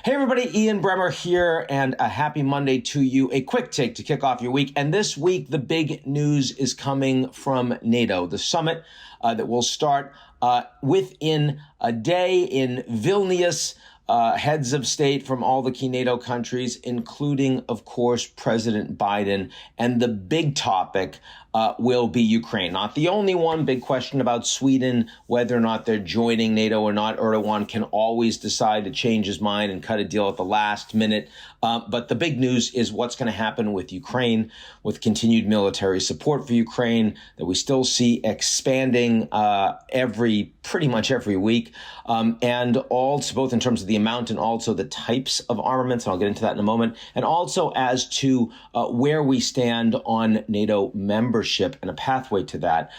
Hey everybody, Ian Bremmer here, and a happy Monday to you. A quick take to kick off your week. And this week, the big news is coming from NATO, the summit that will start within a day in Vilnius. Heads of state from all the key NATO countries, including, of course, President Biden. And the big topic will be Ukraine. Not the only one. Big question about Sweden, whether or not they're joining NATO or not. Erdogan can always decide to change his mind and cut a deal at the last minute. But the big news is what's going to happen with Ukraine, with continued military support for Ukraine that we still see expanding pretty much every week. And also both in terms of the amount and also the types of armaments, and I'll get into that in a moment, and also as to where we stand on NATO membership and a pathway to that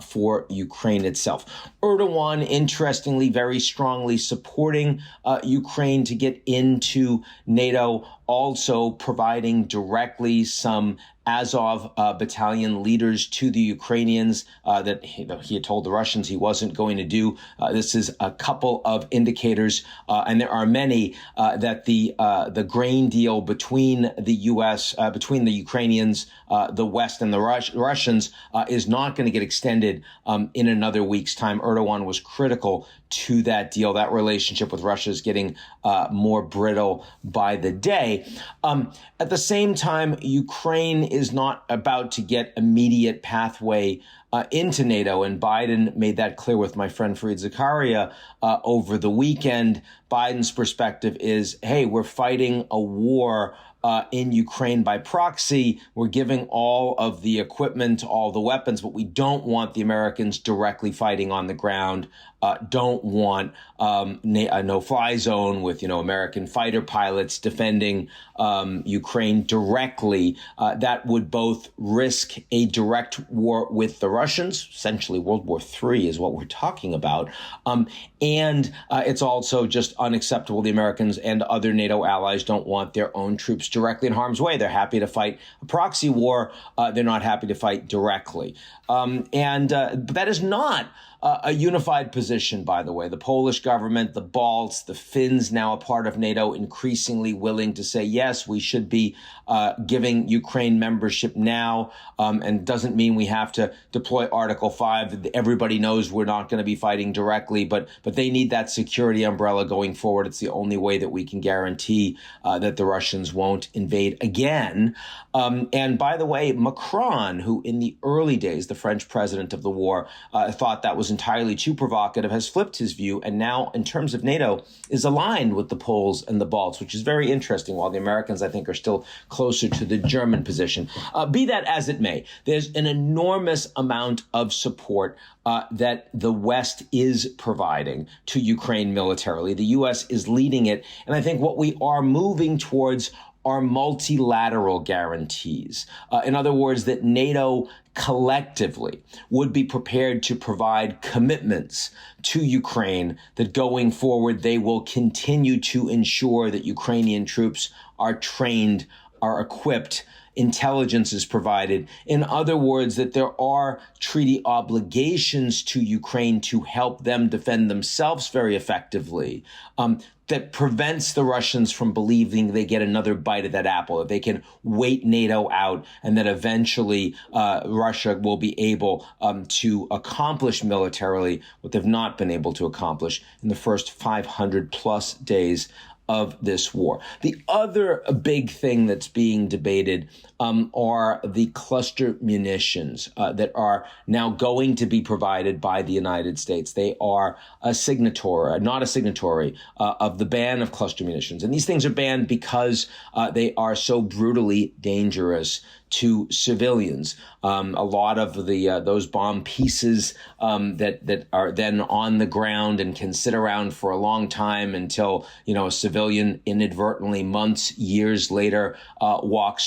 for Ukraine itself. Erdogan, interestingly, very strongly supporting Ukraine to get into NATO, also providing directly some Azov battalion leaders to the Ukrainians that he had told the Russians he wasn't going to do. This is a couple of indicators, and there are many, that the grain deal between the U.S., between the Ukrainians, the West, and the Russians is not going to get extended in another week's time. Erdogan was critical to that deal. That relationship with Russia is getting more brittle by the day. At the same time, Ukraine is not about to get immediate pathway into NATO, and Biden made that clear with my friend Fareed Zakaria over the weekend. Biden's perspective is, hey, we're fighting a war in Ukraine by proxy. We're giving all of the equipment, all the weapons, but we don't want the Americans directly fighting on the ground. Don't want a no-fly zone with, American fighter pilots defending Ukraine directly. That would both risk a direct war with the Russians, essentially World War III is what we're talking about, and it's also just unacceptable. The Americans and other NATO allies don't want their own troops directly in harm's way. They're happy to fight a proxy war. They're not happy to fight directly. But that is not a unified position, by the way. The Polish government, the Balts, the Finns, now a part of NATO, increasingly willing to say, yes, we should be giving Ukraine membership now, and doesn't mean we have to deploy Article 5. Everybody knows we're not going to be fighting directly, but they need that security umbrella going forward. It's the only way that we can guarantee that the Russians won't invade again. And by the way, Macron, who in the early days, the French president of the war, thought that was entirely too provocative, has flipped his view, and now, in terms of NATO, is aligned with the Poles and the Balts, which is very interesting, while the Americans, I think, are still closer to the German position. Be that as it may, there's an enormous amount of support that the West is providing to Ukraine militarily. The U.S. is leading it, and I think what we are moving towards are multilateral guarantees. In other words, that NATO collectively would be prepared to provide commitments to Ukraine that going forward they will continue to ensure that Ukrainian troops are trained, are equipped, intelligence is provided. In other words, that there are treaty obligations to Ukraine to help them defend themselves very effectively, that prevents the Russians from believing they get another bite of that apple, that they can wait NATO out, and that eventually Russia will be able to accomplish militarily what they've not been able to accomplish in the first 500 plus days of this war. The other big thing that's being debated are the cluster munitions that are now going to be provided by the United States. They are a signatory, not a signatory, of the ban of cluster munitions. And these things are banned because they are so brutally dangerous to civilians. A lot of those bomb pieces that are then on the ground and can sit around for a long time until, a civilian inadvertently months, years later,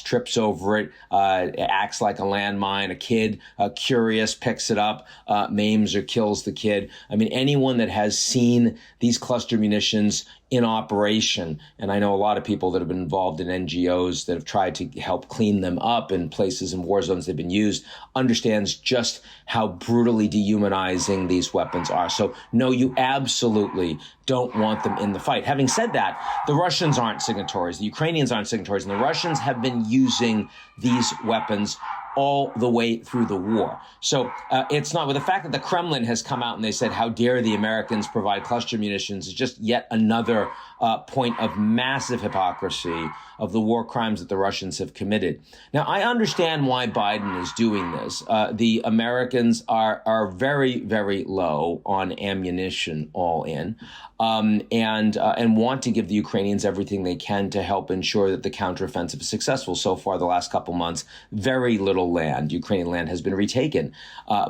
trips over it, acts like a landmine. A kid, curious, picks it up, maims or kills the kid. I mean, anyone that has seen these cluster munitions in operation. And I know a lot of people that have been involved in NGOs that have tried to help clean them up in places and war zones they've been used, understands just how brutally dehumanizing these weapons are. So no, you absolutely don't want them in the fight. Having said that, the Russians aren't signatories, the Ukrainians aren't signatories, and the Russians have been using these weapons all the way through the war. So it's not with the fact that the Kremlin has come out and they said, how dare the Americans provide cluster munitions, is just yet another point of massive hypocrisy of the war crimes that the Russians have committed. Now, I understand why Biden is doing this. The Americans are very, very low on ammunition all in, and want to give the Ukrainians everything they can to help ensure that the counteroffensive is successful. So far, the last couple months, very little land, Ukrainian land, has been retaken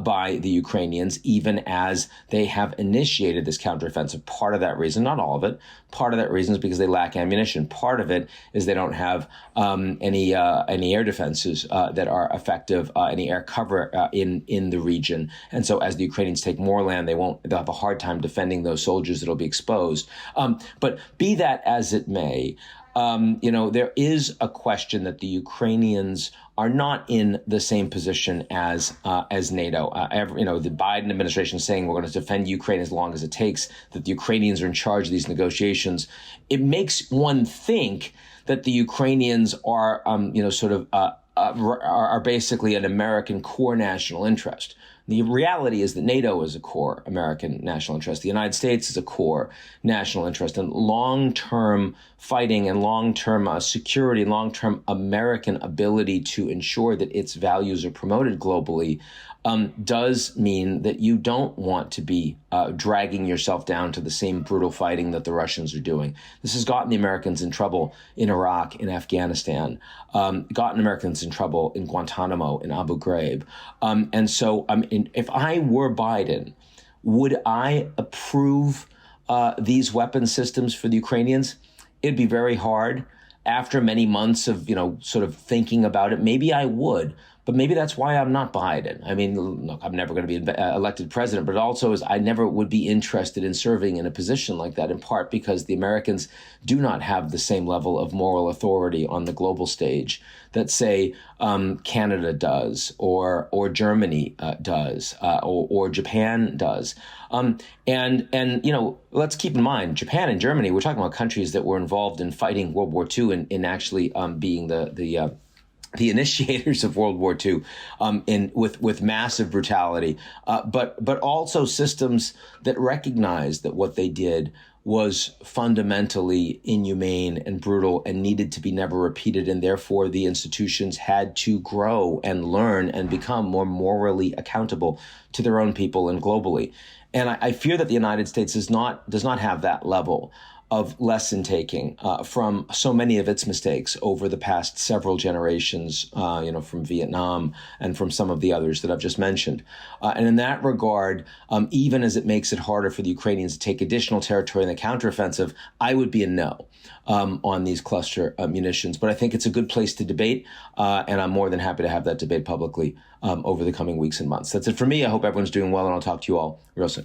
by the Ukrainians, even as they have initiated this counteroffensive. Part of that reason, not all of it, part of that reason is because they lack ammunition. Part of it is they don't have any air defenses that are effective, any air cover in the region. And so as the Ukrainians take more land, they'll have a hard time defending those soldiers that'll be exposed. But be that as it may, there is a question that the Ukrainians are not in the same position as NATO. The Biden administration is saying we're going to defend Ukraine as long as it takes, that the Ukrainians are in charge of these negotiations. It makes one think that the Ukrainians are, are basically an American core national interest. The reality is that NATO is a core American national interest. The United States is a core national interest. And long-term fighting and long-term security and long-term American ability to ensure that its values are promoted globally does mean that you don't want to be dragging yourself down to the same brutal fighting that the Russians are doing. This has gotten the Americans in trouble in Iraq, in Afghanistan, gotten Americans in trouble in Guantanamo, in Abu Ghraib. And so if I were Biden, would I approve these weapon systems for the Ukrainians? It'd be very hard. After many months of, sort of thinking about it, maybe I would. But maybe that's why I'm not Biden. I mean, look, I'm never going to be elected president, but also is I never would be interested in serving in a position like that, in part because the Americans do not have the same level of moral authority on the global stage that, say, Canada does, or Germany does, or Japan does. Let's keep in mind, Japan and Germany, we're talking about countries that were involved in fighting World War II in actually being the initiators of World War II, with massive brutality, but also systems that recognized that what they did was fundamentally inhumane and brutal and needed to be never repeated, and therefore the institutions had to grow and learn and become more morally accountable to their own people and globally. And I fear that the United States does not have that level of lesson taking from so many of its mistakes over the past several generations, from Vietnam and from some of the others that I've just mentioned. And in that regard, even as it makes it harder for the Ukrainians to take additional territory in the counteroffensive, I would be a no on these cluster munitions. But I think it's a good place to debate, and I'm more than happy to have that debate publicly over the coming weeks and months. That's it for me. I hope everyone's doing well, and I'll talk to you all real soon.